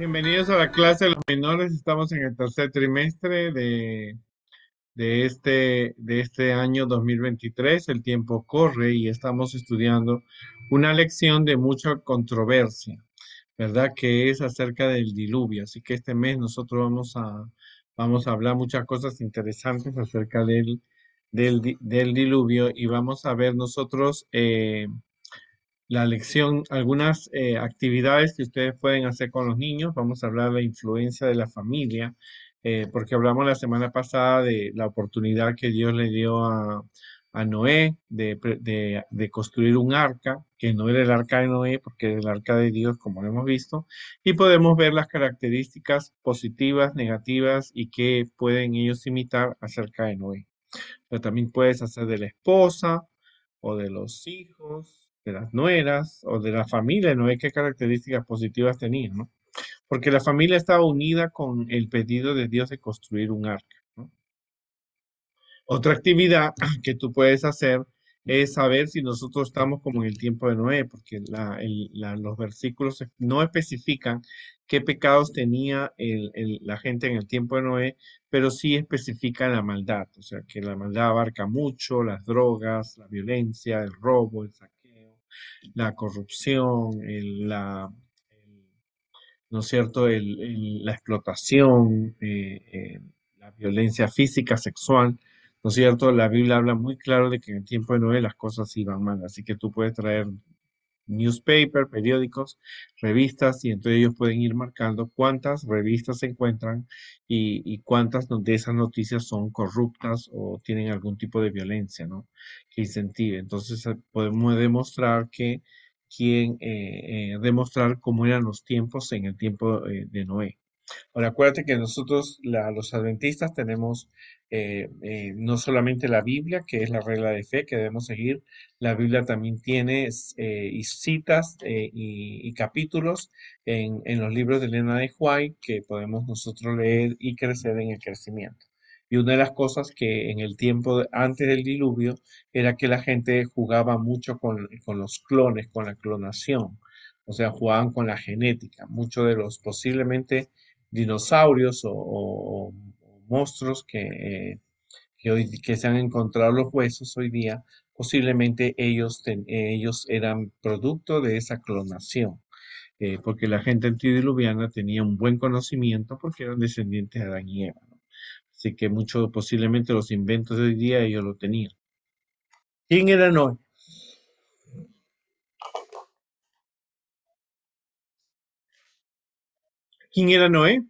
Bienvenidos a la clase de los menores. Estamos en el tercer trimestre de este año 2023. El tiempo corre y estamos estudiando una lección de mucha controversia, ¿verdad? Que es acerca del diluvio. Así que este mes nosotros vamos a hablar muchas cosas interesantes acerca del diluvio y vamos a ver nosotros la lección, algunas actividades que ustedes pueden hacer con los niños. Vamos a hablar de la influencia de la familia, porque hablamos la semana pasada de la oportunidad que Dios le dio a Noé de construir un arca, que no era el arca de Noé, porque era el arca de Dios, como lo hemos visto, y podemos ver las características positivas, negativas y que pueden ellos imitar acerca de Noé. Pero también puedes hacer de la esposa o de los hijos, de las nueras o de la familia, ¿no? ¿Qué características positivas tenía, no? Porque la familia estaba unida con el pedido de Dios de construir un arca, ¿no? Otra actividad que tú puedes hacer es saber si nosotros estamos como en el tiempo de Noé, porque los versículos no especifican qué pecados tenía la gente en el tiempo de Noé, pero sí especifican la maldad, o sea, que la maldad abarca mucho, las drogas, la violencia, el robo, el saqueo, la corrupción, ¿no es cierto? La explotación, la violencia física, sexual, ¿no es cierto? La Biblia habla muy claro de que en el tiempo de Noé las cosas iban mal, así que tú puedes traer newspaper, periódicos, revistas, y entre ellos pueden ir marcando cuántas revistas se encuentran y cuántas de esas noticias son corruptas o tienen algún tipo de violencia, ¿no? Que incentive. Entonces podemos demostrar demostrar cómo eran los tiempos en el tiempo de Noé. Ahora, acuérdate que nosotros, los adventistas, tenemos no solamente la Biblia, que es la regla de fe que debemos seguir. La Biblia también tiene y citas y capítulos en los libros de Elena de White que podemos nosotros leer y crecer en el crecimiento. Y una de las cosas que en el tiempo antes del diluvio era que la gente jugaba mucho con los clones, con la clonación. O sea, jugaban con la genética. Muchos de los posiblemente dinosaurios o monstruos que se han encontrado los huesos hoy día, posiblemente ellos eran producto de esa clonación, porque la gente antediluviana tenía un buen conocimiento porque eran descendientes de Adán y Eva, ¿no? Así que mucho, posiblemente los inventos de hoy día ellos lo tenían. ¿Quién era Noé? ¿Quién era Noé?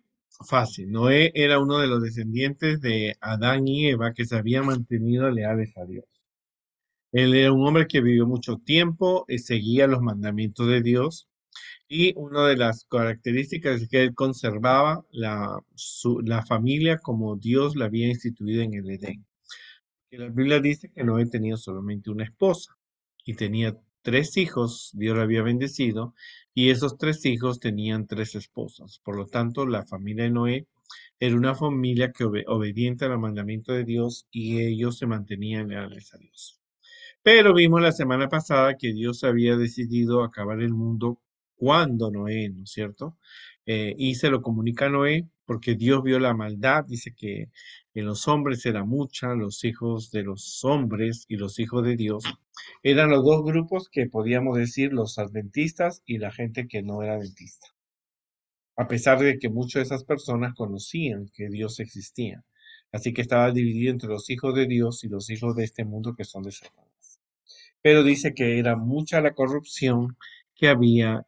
Fácil. Noé era uno de los descendientes de Adán y Eva que se habían mantenido leales a Dios. Él era un hombre que vivió mucho tiempo, seguía los mandamientos de Dios y una de las características es que él conservaba la familia como Dios la había instituido en el Edén. Que la Biblia dice que Noé tenía solamente una esposa y tenía tres hijos, Dios lo había bendecido, y esos tres hijos tenían tres esposas. Por lo tanto, la familia de Noé era una familia que obediente al mandamiento de Dios y ellos se mantenían leales a Dios. Pero vimos la semana pasada que Dios había decidido acabar el mundo cuando Noé, ¿no es cierto? Y se lo comunica a Noé porque Dios vio la maldad, dice que en los hombres era mucha, los hijos de los hombres y los hijos de Dios. Eran los dos grupos que podíamos decir los adventistas y la gente que no era adventista, a pesar de que muchas de esas personas conocían que Dios existía. Así que estaba dividido entre los hijos de Dios y los hijos de este mundo que son de Satanás, pero dice que era mucha la corrupción que había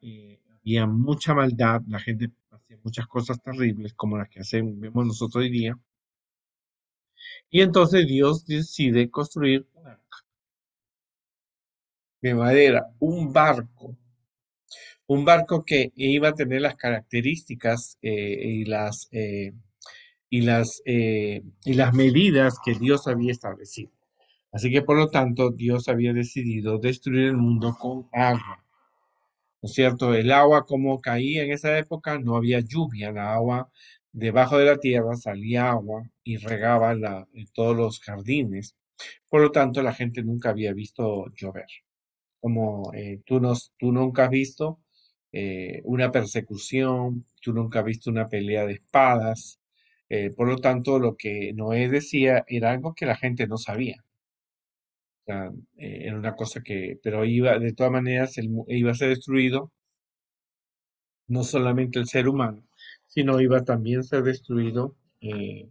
mucha maldad, la gente hacía muchas cosas terribles como las que vemos nosotros hoy día, y entonces Dios decide construir un arca de madera, un barco que iba a tener las características y las medidas que Dios había establecido. Así que por lo tanto Dios había decidido destruir el mundo con agua. ¿No es cierto? El agua como caía en esa época, no había lluvia, la agua debajo de la tierra salía agua y regaba en todos los jardines. Por lo tanto, la gente nunca había visto llover. Como tú nunca has visto una persecución, tú nunca has visto una pelea de espadas. Por lo tanto, lo que Noé decía era algo que la gente no sabía. O sea, era una cosa que, pero iba, de todas maneras, iba a ser destruido no solamente el ser humano, sino iba también a ser destruido el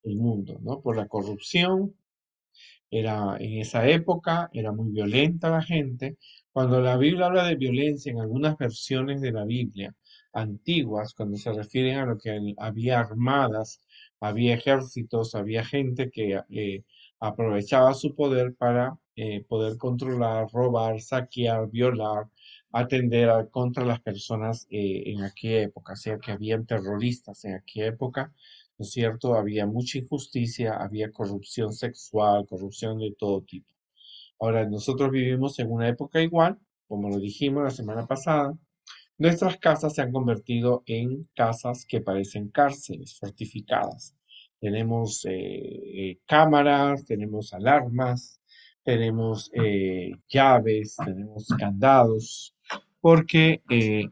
mundo, ¿no? Por la corrupción. Era en esa época, era muy violenta la gente. Cuando la Biblia habla de violencia en algunas versiones de la Biblia antiguas, cuando se refieren a lo que había armadas, había ejércitos, había gente que aprovechaba su poder para poder controlar, robar, saquear, violar, contra las personas en aquella época. O sea, que habían terroristas en aquella época, ¿no es cierto? Había mucha injusticia, había corrupción sexual, corrupción de todo tipo. Ahora, nosotros vivimos en una época igual, como lo dijimos la semana pasada. Nuestras casas se han convertido en casas que parecen cárceles fortificadas. Tenemos cámaras, tenemos alarmas, tenemos llaves, tenemos candados, porque, eh,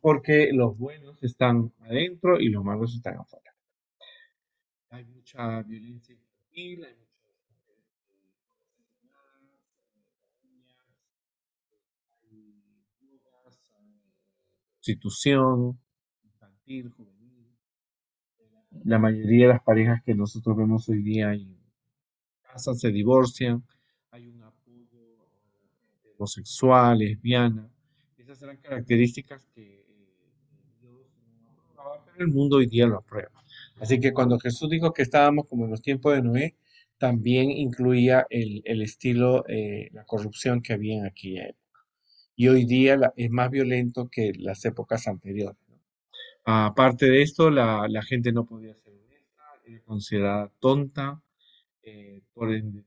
porque los buenos están adentro y los malos están afuera. Hay mucha violencia infantil, hay muchas mujeres asesinadas, hay drogas, hay prostitución infantil, juvenil. La mayoría de las parejas que nosotros vemos hoy día en casa se divorcian, hay un apoyo homosexual, lesbiana. Esas eran características que Dios no aprobaba, pero el mundo hoy día lo aprueba. Así que cuando Jesús dijo que estábamos como en los tiempos de Noé, también incluía el estilo, la corrupción que había en aquella época. Y hoy día es más violento que las épocas anteriores, ¿no? Aparte de esto, la gente no podía ser honesta, era considerada tonta, de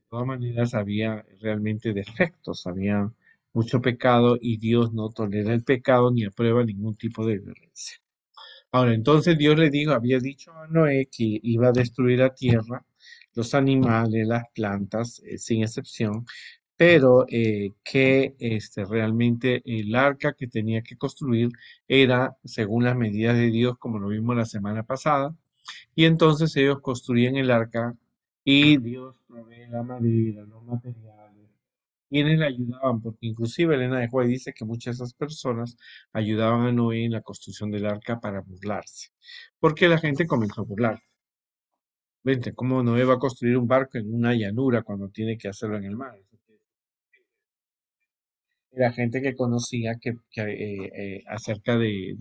todas maneras había realmente defectos, había mucho pecado y Dios no tolera el pecado ni aprueba ningún tipo de violencia. Ahora, entonces Dios le dijo, había dicho a Noé que iba a destruir la tierra, los animales, las plantas, sin excepción, pero que realmente el arca que tenía que construir era según las medidas de Dios, como lo vimos la semana pasada, y entonces ellos construían el arca y Dios provee la madera, los materiales, quienes le ayudaban, porque inclusive Elena de White dice que muchas de esas personas ayudaban a Noé en la construcción del arca para burlarse, porque la gente comenzó a burlarse. Vente, ¿cómo Noé va a construir un barco en una llanura cuando tiene que hacerlo en el mar? Era gente que conocía acerca de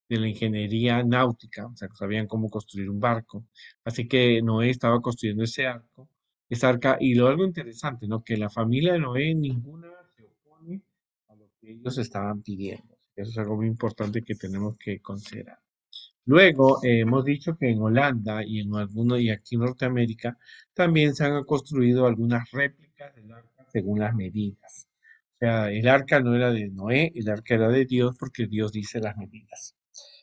la ingeniería náutica, o sea, que sabían cómo construir un barco. Así que Noé estaba construyendo esa arca, y lo algo interesante, ¿no? Que la familia de Noé ninguna se opone a lo que ellos estaban pidiendo. Eso es algo muy importante que tenemos que considerar. Luego, hemos dicho que en Holanda y en algunos, y aquí en Norteamérica, también se han construido algunas réplicas del arca según las medidas. O sea, el arca no era de Noé, el arca era de Dios porque Dios dice las medidas.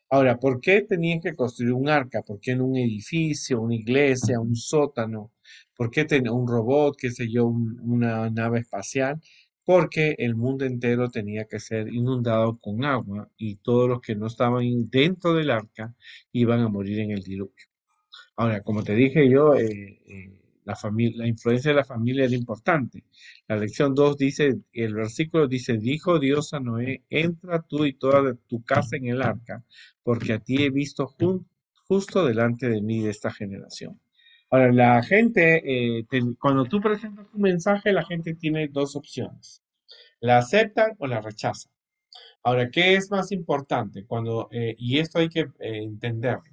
Ahora, ¿por qué tenían que construir un arca? ¿Por qué en un edificio, una iglesia, un sótano? ¿Por qué tener un robot, qué sé yo, una nave espacial? Porque el mundo entero tenía que ser inundado con agua y todos los que no estaban dentro del arca iban a morir en el diluvio. Ahora, como te dije yo, la influencia de la familia era importante. La lección 2 dice, el versículo dice, dijo Dios a Noé, entra tú y toda tu casa en el arca, porque a ti he visto justo delante de mí de esta generación. Ahora, la gente, cuando tú presentas un mensaje, la gente tiene dos opciones. La aceptan o la rechazan. Ahora, ¿qué es más importante? Y esto hay que entenderlo.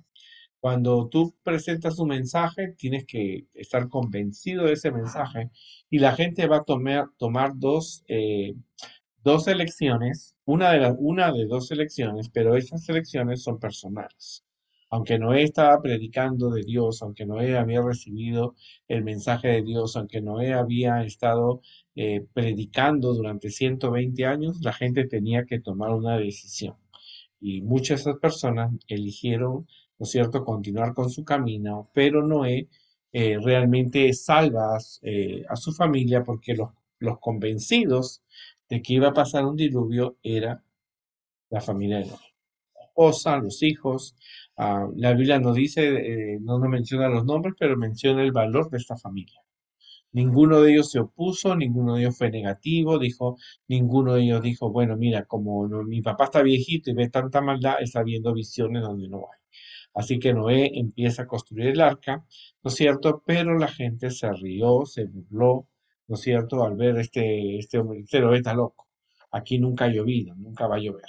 Cuando tú presentas un mensaje, tienes que estar convencido de ese mensaje y la gente va a tomar dos elecciones, una de dos elecciones, pero esas elecciones son personales. Aunque Noé estaba predicando de Dios, aunque Noé había recibido el mensaje de Dios, aunque Noé había estado predicando durante 120 años, la gente tenía que tomar una decisión. Y muchas de esas personas eligieron, ¿no es cierto?, continuar con su camino, pero Noé realmente salva a su familia porque los convencidos de que iba a pasar un diluvio la familia de Noé. La esposa, los hijos. La Biblia no dice, no nos menciona los nombres, pero menciona el valor de esta familia. Ninguno de ellos se opuso, ninguno de ellos fue negativo, ninguno de ellos dijo, bueno, mira, como mi papá está viejito y ve tanta maldad, está viendo visiones donde no hay. Así que Noé empieza a construir el arca, ¿no es cierto? Pero la gente se rió, se burló, ¿no es cierto? Al ver este hombre, este Noé está loco. Aquí nunca ha llovido, nunca va a llover,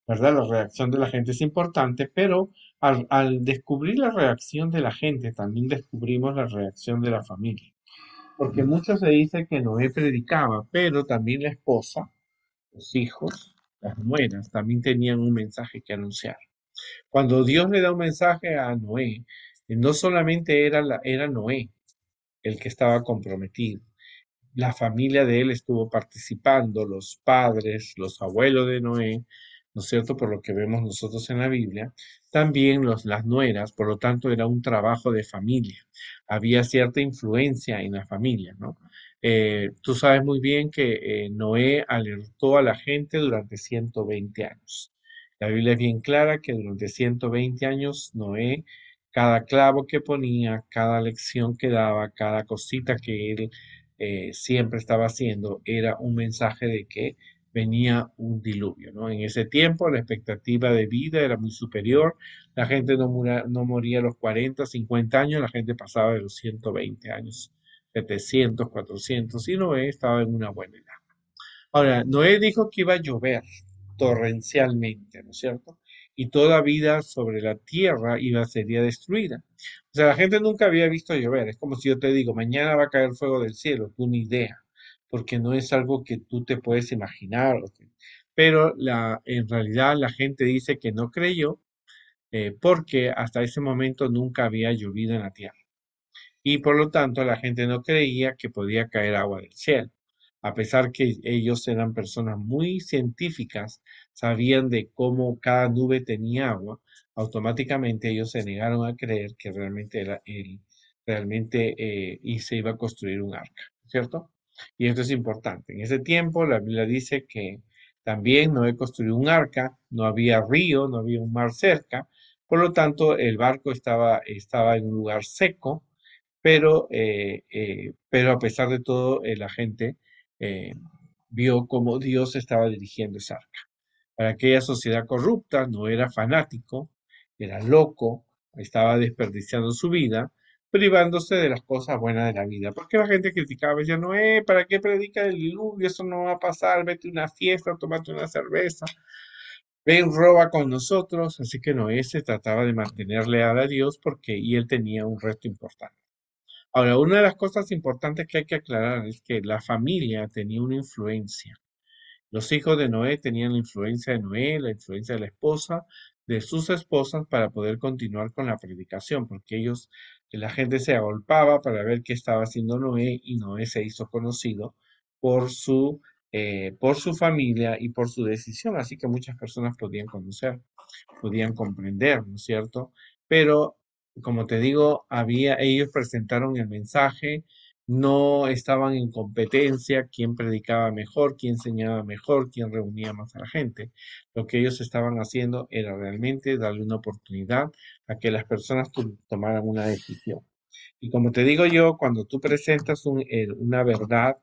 ¿verdad? La reacción de la gente es importante, pero al descubrir la reacción de la gente, también descubrimos la reacción de la familia. Porque mucho se dice que Noé predicaba, pero también la esposa, los hijos, las nueras, también tenían un mensaje que anunciar. Cuando Dios le da un mensaje a Noé, no solamente era Noé el que estaba comprometido, la familia de él estuvo participando, los padres, los abuelos de Noé, ¿no es cierto? Por lo que vemos nosotros en la Biblia, también las nueras, por lo tanto era un trabajo de familia, había cierta influencia en la familia, ¿no? Tú sabes muy bien que Noé alertó a la gente durante 120 años. La Biblia es bien clara que durante 120 años Noé, cada clavo que ponía, cada lección que daba, cada cosita que él siempre estaba haciendo era un mensaje de que venía un diluvio, ¿no? En ese tiempo la expectativa de vida era muy superior, la gente no moría a los 40, 50 años, la gente pasaba de los 120 años, 700, 400, y Noé estaba en una buena edad. Ahora, Noé dijo que iba a llover torrencialmente, ¿no es cierto? Y toda vida sobre la tierra sería destruida. O sea, la gente nunca había visto llover. Es como si yo te digo, mañana va a caer fuego del cielo, tú ni idea, porque no es algo que tú te puedes imaginar. Pero en realidad la gente dice que no creyó, porque hasta ese momento nunca había llovido en la tierra y por lo tanto la gente no creía que podía caer agua del cielo. A pesar que ellos eran personas muy científicas, sabían de cómo cada nube tenía agua, automáticamente ellos se negaron a creer que realmente era él, realmente y se iba a construir un arca, ¿cierto? Y esto es importante. En ese tiempo la Biblia dice que también Noé construyó un arca, no había río, no había un mar cerca, por lo tanto el barco estaba en un lugar seco, pero a pesar de todo, la gente eh, vio cómo Dios estaba dirigiendo esa arca. Para aquella sociedad corrupta, no era fanático, era loco, estaba desperdiciando su vida, privándose de las cosas buenas de la vida. Porque la gente criticaba, decía, no, ¿para qué predica el diluvio? Eso no va a pasar, vete a una fiesta, tómate una cerveza, ven, roba con nosotros. Así que Noé se trataba de mantener leal a Dios y él tenía un reto importante. Ahora, una de las cosas importantes que hay que aclarar es que la familia tenía una influencia. Los hijos de Noé tenían la influencia de Noé, la influencia de la esposa, de sus esposas para poder continuar con la predicación, porque la gente se agolpaba para ver qué estaba haciendo Noé y Noé se hizo conocido por por su familia y por su decisión, así que muchas personas podían comprender, ¿no es cierto? Pero, como te digo, ellos presentaron el mensaje, no estaban en competencia, quién predicaba mejor, quién enseñaba mejor, quién reunía más a la gente. Lo que ellos estaban haciendo era realmente darle una oportunidad a que las personas tomaran una decisión. Y como te digo yo, cuando tú presentas una verdad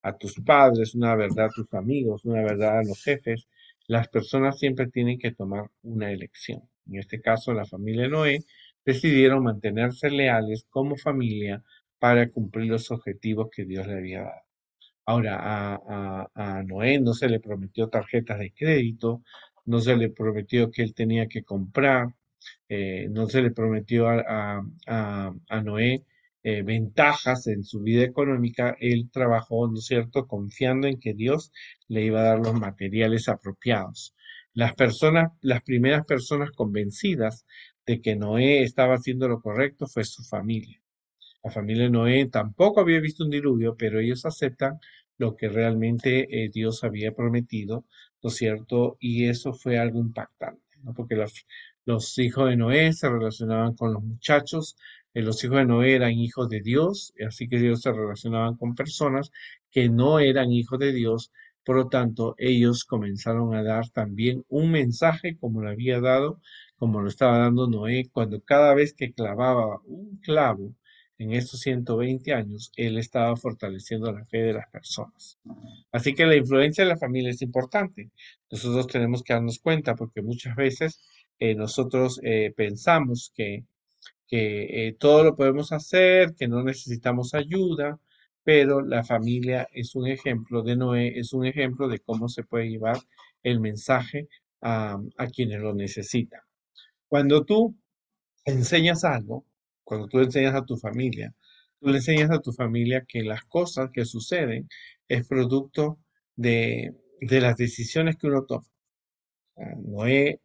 a tus padres, una verdad a tus amigos, una verdad a los jefes, las personas siempre tienen que tomar una elección. En este caso, la familia de Noé decidieron mantenerse leales como familia para cumplir los objetivos que Dios le había dado. Ahora, a Noé no se le prometió tarjetas de crédito, no se le prometió que él tenía que comprar, no se le prometió a Noé ventajas en su vida económica. Él trabajó, ¿no es cierto?, confiando en que Dios le iba a dar los materiales apropiados. Las primeras personas convencidas de que Noé estaba haciendo lo correcto fue su familia. La familia de Noé tampoco había visto un diluvio, pero ellos aceptan lo que realmente Dios había prometido, ¿no es cierto? Y eso fue algo impactante, ¿no? Porque los hijos de Noé se relacionaban con los muchachos, los hijos de Noé eran hijos de Dios, así que ellos se relacionaban con personas que no eran hijos de Dios, Por lo tanto, ellos comenzaron a dar también un mensaje como lo había dado, como lo estaba dando Noé, cuando cada vez que clavaba un clavo en estos 120 años, él estaba fortaleciendo la fe de las personas. Así que la influencia de la familia es importante. Nosotros tenemos que darnos cuenta porque muchas veces nosotros pensamos que todo lo podemos hacer, que no necesitamos ayuda, pero la familia es un ejemplo de Noé, es un ejemplo de cómo se puede llevar el mensaje a quienes lo necesitan. Cuando tú enseñas algo, cuando tú enseñas a tu familia, tú le enseñas a tu familia que las cosas que suceden es producto de las decisiones que uno toma. Noé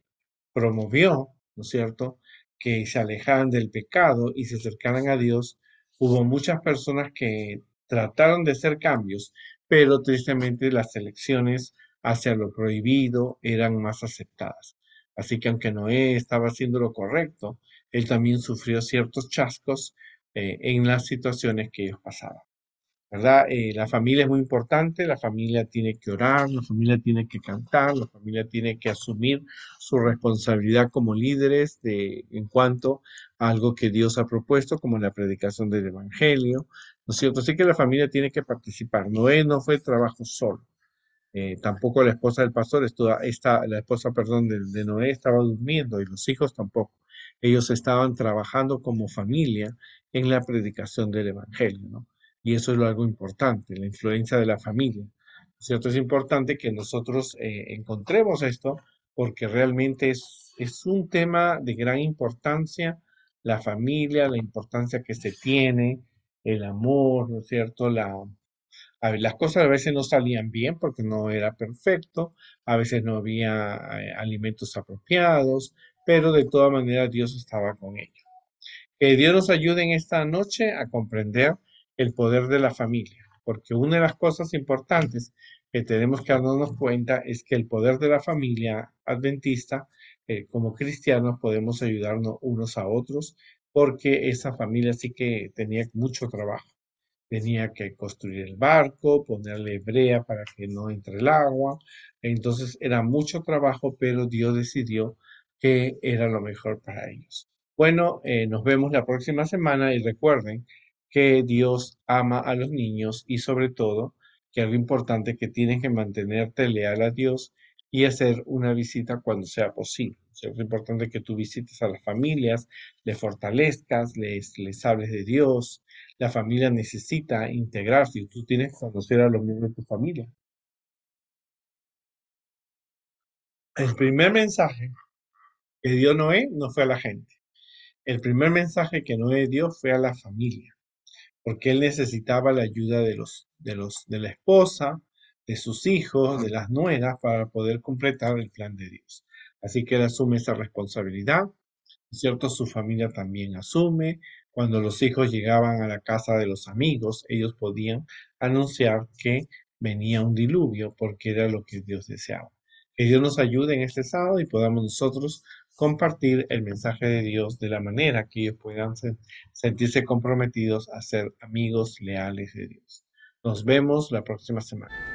promovió, ¿no es cierto?, que se alejaran del pecado y se acercaran a Dios. Hubo muchas personas que trataron de hacer cambios, pero tristemente las elecciones hacia lo prohibido eran más aceptadas. Así que aunque Noé estaba haciendo lo correcto, él también sufrió ciertos chascos en las situaciones que ellos pasaban. ¿Verdad? La familia es muy importante, la familia tiene que orar, la familia tiene que cantar, la familia tiene que asumir su responsabilidad como líderes en cuanto a algo que Dios ha propuesto, como la predicación del Evangelio, ¿no es cierto? Así que la familia tiene que participar. Noé no fue trabajo solo. Tampoco la esposa del pastor, la esposa, perdón, de Noé estaba durmiendo y los hijos tampoco. Ellos estaban trabajando como familia en la predicación del Evangelio, ¿no? Y eso es algo importante, la influencia de la familia. ¿Cierto? Es importante que nosotros encontremos esto porque realmente es un tema de gran importancia, la familia, la importancia que se tiene, el amor, ¿no es cierto? A ver, las cosas a veces no salían bien porque no era perfecto, a veces no había alimentos apropiados, pero de todas maneras Dios estaba con ellos. Que Dios nos ayude en esta noche a comprender el poder de la familia, porque una de las cosas importantes que tenemos que darnos cuenta es que el poder de la familia adventista, como cristianos, podemos ayudarnos unos a otros, porque esa familia sí que tenía mucho trabajo. Tenía que construir el barco, ponerle brea para que no entre el agua. Entonces era mucho trabajo, pero Dios decidió que era lo mejor para ellos. Bueno, nos vemos la próxima semana y recuerden que Dios ama a los niños y sobre todo que es lo importante que tienen que mantenerte leal a Dios y hacer una visita cuando sea posible. O sea, es importante que tú visites a las familias, les fortalezcas, les hables de Dios. La familia necesita integrarse y tú tienes que conocer a los miembros de tu familia. El primer mensaje que dio Noé no fue a la gente. El primer mensaje que Noé dio fue a la familia, porque él necesitaba la ayuda de la esposa, de sus hijos, de las nueras, para poder completar el plan de Dios. Así que él asume esa responsabilidad. ¿Cierto? Su familia también asume. Cuando los hijos llegaban a la casa de los amigos, ellos podían anunciar que venía un diluvio porque era lo que Dios deseaba. Que Dios nos ayude en este sábado y podamos nosotros compartir el mensaje de Dios de la manera que ellos puedan sentirse comprometidos a ser amigos leales de Dios. Nos vemos la próxima semana.